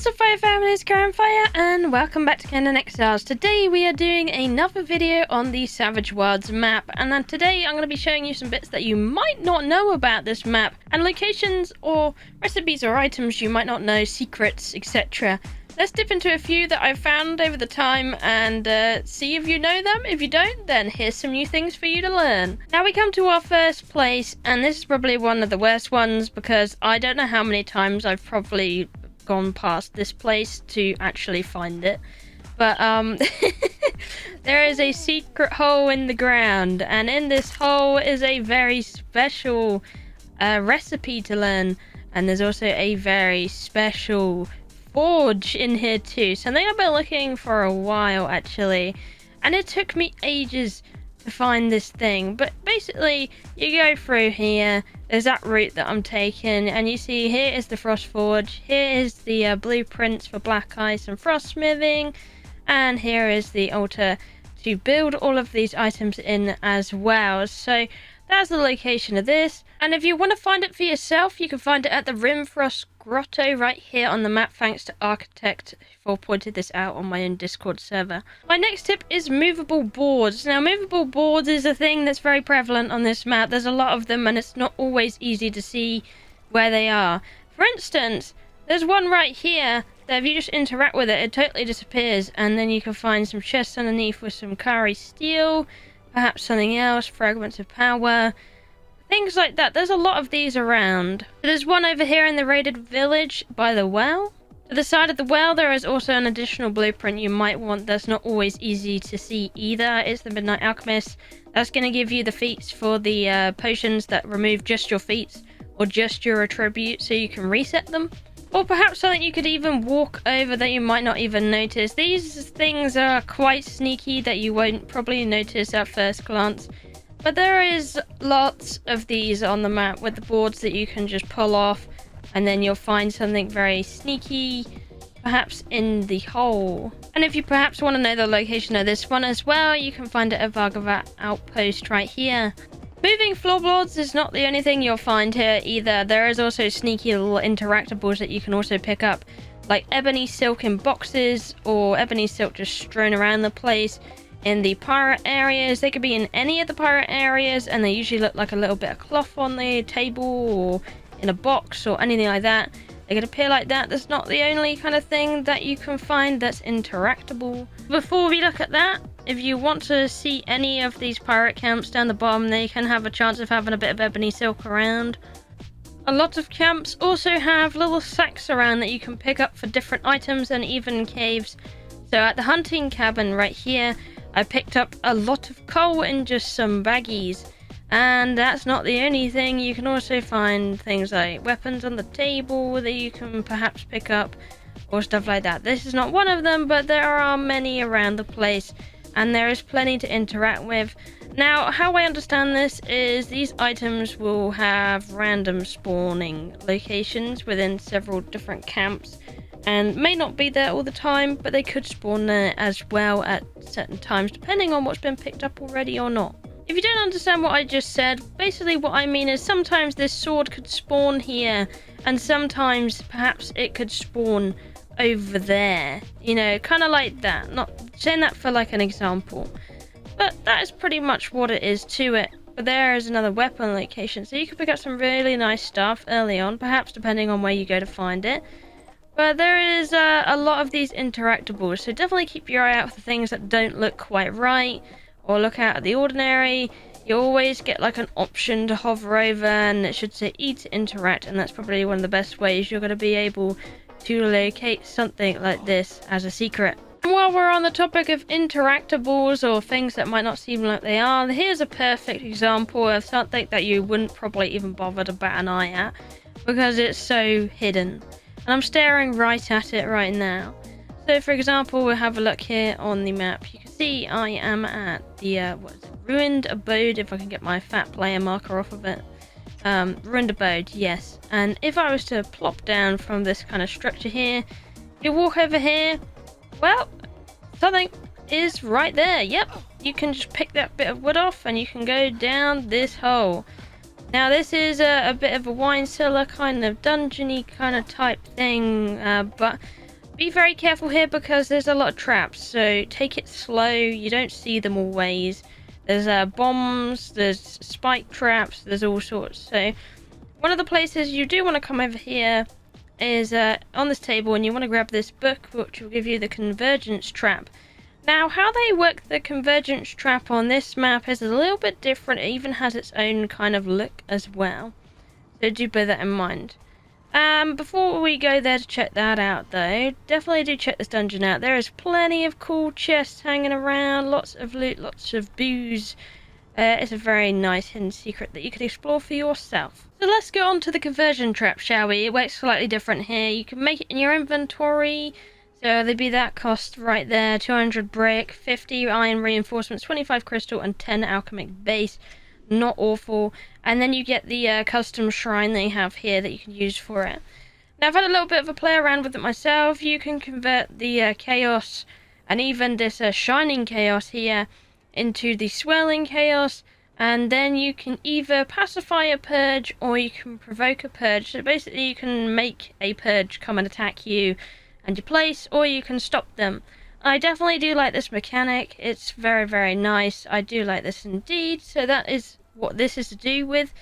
What's up, Fire family? It's Kiahonfire and welcome back to Conan Exiles. Today we are doing another video on the Savage Worlds map, and then today I'm going to be showing you some bits that you might not know about this map, and locations or recipes or items you might not know, secrets, etc. Let's dip into a few that I've found over the time and see if you know them. If you don't, then here's some new things for you to learn. Now we come to our first place, and this is probably one of the worst ones because I don't know how many times I've probably gone past this place to actually find it, but there is a secret hole in the ground, and in this hole is a very special recipe to learn, and there's also a very special forge in here too. Something I've been looking for a while actually, and it took me ages to find this thing, but basically you go through here. There's that route that I'm taking, and you see here is the frost forge, here is the blueprints for black ice and frost smithing, and here is the altar to build all of these items in as well. So that's the location of this, and if you want to find it for yourself, you can find it at the Rimfrost Grotto right here on the map, thanks to Architect for pointed this out on my own Discord server. My next tip is movable boards. Now, movable boards is a thing that's very prevalent on this map. There's a lot of them, and it's not always easy to see where they are. For instance, there's one right here that if you just interact with it, it totally disappears, and then you can find some chests underneath with some Kari steel, perhaps something else, fragments of power, things like that. There's a lot of these around. There's one over here in the raided village by the well. To the side of the well, there is also an additional blueprint you might want that's not always easy to see either. It's the Midnight Alchemist. That's going to give you the feats for the potions that remove just your feats or just your attribute, so you can reset them. Or perhaps something you could even walk over that you might not even notice. These things are quite sneaky that you won't probably notice at first glance. But there is lots of these on the map with the boards that you can just pull off, and then you'll find something very sneaky, perhaps in the hole. And if you perhaps want to know the location of this one as well, you can find it at Vargavat Outpost right here. Moving floorboards is not the only thing you'll find here either. There is also sneaky little interactables that you can also pick up, like ebony silk in boxes, or ebony silk just strewn around the place. In the pirate areas, they could be in any of the pirate areas, and they usually look like a little bit of cloth on the table or in a box or anything like that. They could appear like that. That's not the only kind of thing that you can find that's interactable. Before we look at that, if you want to see any of these pirate camps down the bottom, they can have a chance of having a bit of ebony silk around. A lot of camps also have little sacks around that you can pick up for different items and even caves. So at the hunting cabin right here, I picked up a lot of coal in just some baggies, and that's not the only thing. You can also find things like weapons on the table that you can perhaps pick up, or stuff like that. This is not one of them, but there are many around the place, and there is plenty to interact with. Now, how I understand this is these items will have random spawning locations within several different camps, and may not be there all the time, but they could spawn there as well at certain times, depending on what's been picked up already or not. If you don't understand what I just said, basically what I mean is sometimes this sword could spawn here, and sometimes perhaps it could spawn over there. You know, kind of like that. Not saying that for like an example, but that is pretty much what it is to it. But there is another weapon location, so you can pick up some really nice stuff early on, perhaps depending on where you go to find it. But there is a lot of these interactables, so definitely keep your eye out for things that don't look quite right, or look out at the ordinary. You always get like an option to hover over, and it should say E to interact, and that's probably one of the best ways you're going to be able to locate something like this as a secret. And while we're on the topic of interactables, or things that might not seem like they are, here's a perfect example of something that you wouldn't probably even bother to bat an eye at, because it's so hidden. And I'm staring right at it right now. So for example, we'll have a look here on the map. You can see I am at the ruined abode, if I can get my fat player marker off of it. Ruined abode, yes. And if I was to plop down from this kind of structure here, you walk over here, well, something is right there. Yep, you can just pick that bit of wood off and you can go down this hole. Now this is a bit of a wine cellar kind of dungeony kind of type thing, but Be very careful here because there's a lot of traps, so take it slow. You don't see them always. There's bombs, there's spike traps, there's all sorts. So one of the places you do want to come over here is on this table, and you want to grab this book, which will give you the convergence trap. Now, how they work the convergence trap on this map is a little bit different. It even has its own kind of look as well, so do bear that in mind. Before we go there to check that out though, definitely do check this dungeon out. There is plenty of cool chests hanging around, lots of loot, lots of booze. It's a very nice hidden secret that you could explore for yourself. So let's go on to the conversion trap, shall we? It works slightly different here. You can make it in your inventory. So there'd be that cost right there, 200 brick, 50 iron reinforcements, 25 crystal and 10 alchemic base. Not awful. And then you get the custom shrine they have here that you can use for it. Now I've had a little bit of a play around with it myself. You can convert the chaos and even this shining chaos here into the swirling chaos, and then you can either pacify a purge or you can provoke a purge. So basically you can make a purge come and attack you and your place, or you can stop them. I definitely do like this mechanic. It's very, very nice. I do like this indeed. So that is what this is to do with.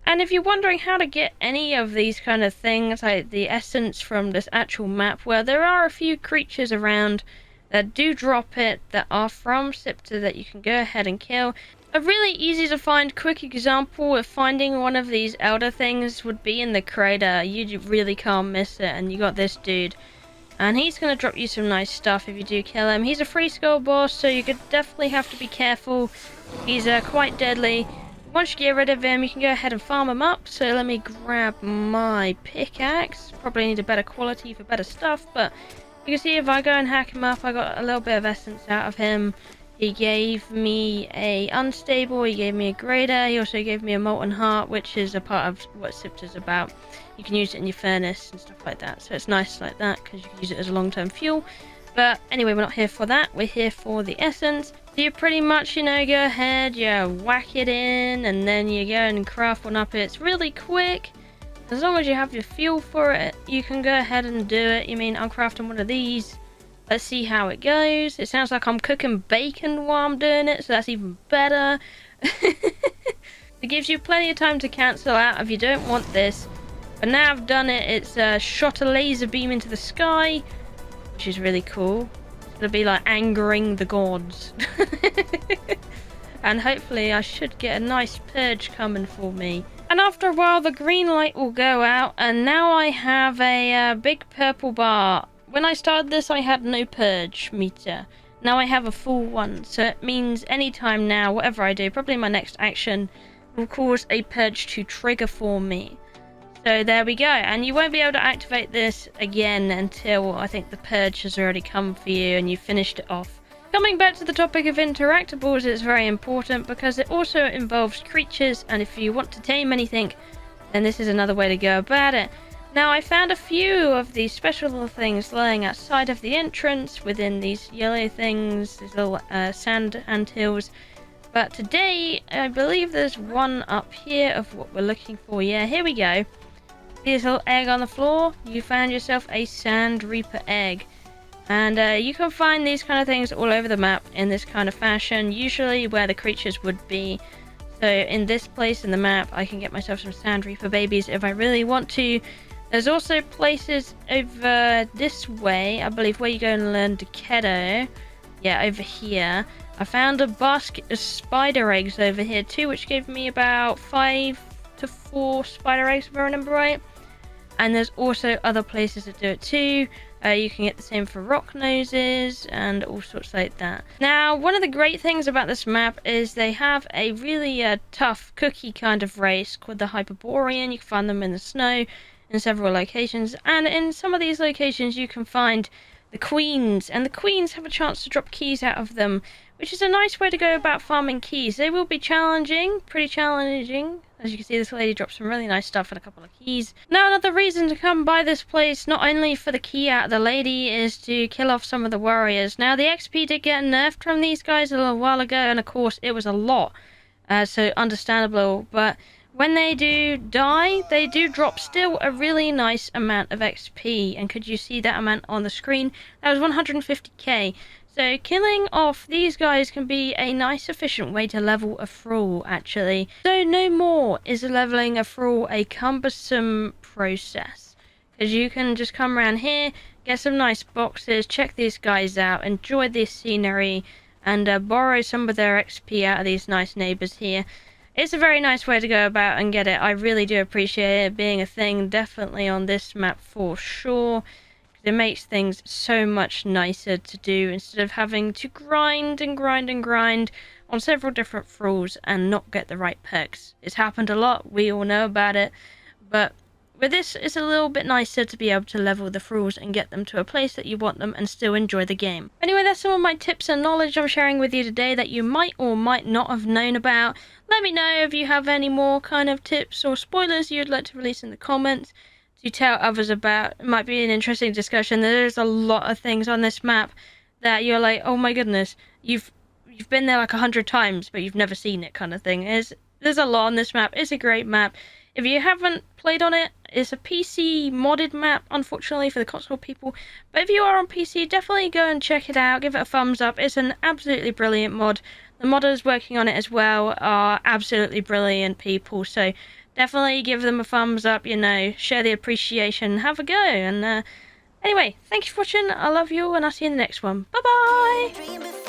And if you're wondering how to get any of these kind of things, like the essence from this actual map, well, there are a few creatures around that do drop it that are from Scepter that you can go ahead and kill. A really easy to find quick example of finding one of these elder things would be in the crater. You really can't miss it, and you got this dude. And he's going to drop you some nice stuff if you do kill him. He's a free skull boss, so you could definitely have to be careful. He's quite deadly. Once you get rid of him, you can go ahead and farm him up. So let me grab my pickaxe. Probably need a better quality for better stuff, but you can see if I go and hack him up, I got a little bit of essence out of him. He gave me a unstable, he gave me a grader, he also gave me a molten heart, which is a part of what Scepter's about. You can use it in your furnace and stuff like that, so it's nice like that because you can use it as a long-term fuel. But anyway, we're not here for that, we're here for the essence. So you pretty much, you know, go ahead, you whack it in, and then you go and craft one up. It's really quick. As long as you have your fuel for it, you can go ahead and do it. You mean, I'm crafting one of these. Let's see how it goes. It sounds like I'm cooking bacon while I'm doing it, so that's even better. It gives you plenty of time to cancel out if you don't want this. But now I've done it, it's shot a laser beam into the sky, which is really cool. It'll be like angering the gods. And hopefully I should get a nice purge coming for me. And after a while the green light will go out, and now I have a big purple bar. When I started this, I had no purge meter. Now I have a full one, so it means anytime now, whatever I do, probably my next action, will cause a purge to trigger for me. So there we go, and you won't be able to activate this again until I think the purge has already come for you and you've finished it off. Coming back to the topic of interactables, it's very important because it also involves creatures, and if you want to tame anything, then this is another way to go about it. Now, I found a few of these special little things lying outside of the entrance within these yellow things, these little sand anthills. But today, I believe there's one up here of what we're looking for. Yeah, here we go. Here's a little egg on the floor. You found yourself a sand reaper egg. And you can find these kind of things all over the map in this kind of fashion, usually where the creatures would be. So in this place in the map, I can get myself some sand reaper babies if I really want to. There's also places over this way, I believe, where you go and learn Decado. Yeah, over here. I found a basket of spider eggs over here too, which gave me about 5 to 4 spider eggs, if I remember right. And there's also other places that do it too. You can get the same for rock noses and all sorts like that. Now, one of the great things about this map is they have a really tough cookie kind of race called the Hyperborean. You can find them in the snow in several locations, and in some of these locations you can find the queens, and the queens have a chance to drop keys out of them, which is a nice way to go about farming keys. They will be challenging, pretty challenging. As you can see, this lady dropped some really nice stuff and a couple of keys. Now, another reason to come by this place, not only for the key out of the lady, is to kill off some of the warriors. Now, the XP did get nerfed from these guys a little while ago, and of course it was a lot, so understandable, but When they do die, they do drop still a really nice amount of XP. And could you see that amount on the screen? That was 150k. So killing off these guys can be a nice efficient way to level a thrall, actually. So no more is leveling a thrall a cumbersome process. Because you can just come around here, get some nice boxes, check these guys out, enjoy this scenery, and borrow some of their XP out of these nice neighbours here. It's a very nice way to go about and get it. I really do appreciate it being a thing, definitely on this map for sure. It makes things so much nicer to do instead of having to grind and grind and grind on several different thralls and not get the right perks. It's happened a lot, we all know about it, but with this, it's a little bit nicer to be able to level the thralls and get them to a place that you want them and still enjoy the game. Anyway, that's some of my tips and knowledge I'm sharing with you today that you might or might not have known about. Let me know if you have any more kind of tips or spoilers you'd like to release in the comments to tell others about. It might be an interesting discussion. There's a lot of things on this map that you're like, oh my goodness, you've been there like 100 times, but you've never seen it, kind of thing. There's a lot on this map. It's a great map. If you haven't played on it, it's a PC modded map, unfortunately, for the console people. But if you are on PC, definitely go and check it out. Give it a thumbs up. It's an absolutely brilliant mod. The modders working on it as well are absolutely brilliant people. So definitely give them a thumbs up, you know, share the appreciation, have a go. And anyway, thank you for watching. I love you all, and I'll see you in the next one. Bye-bye!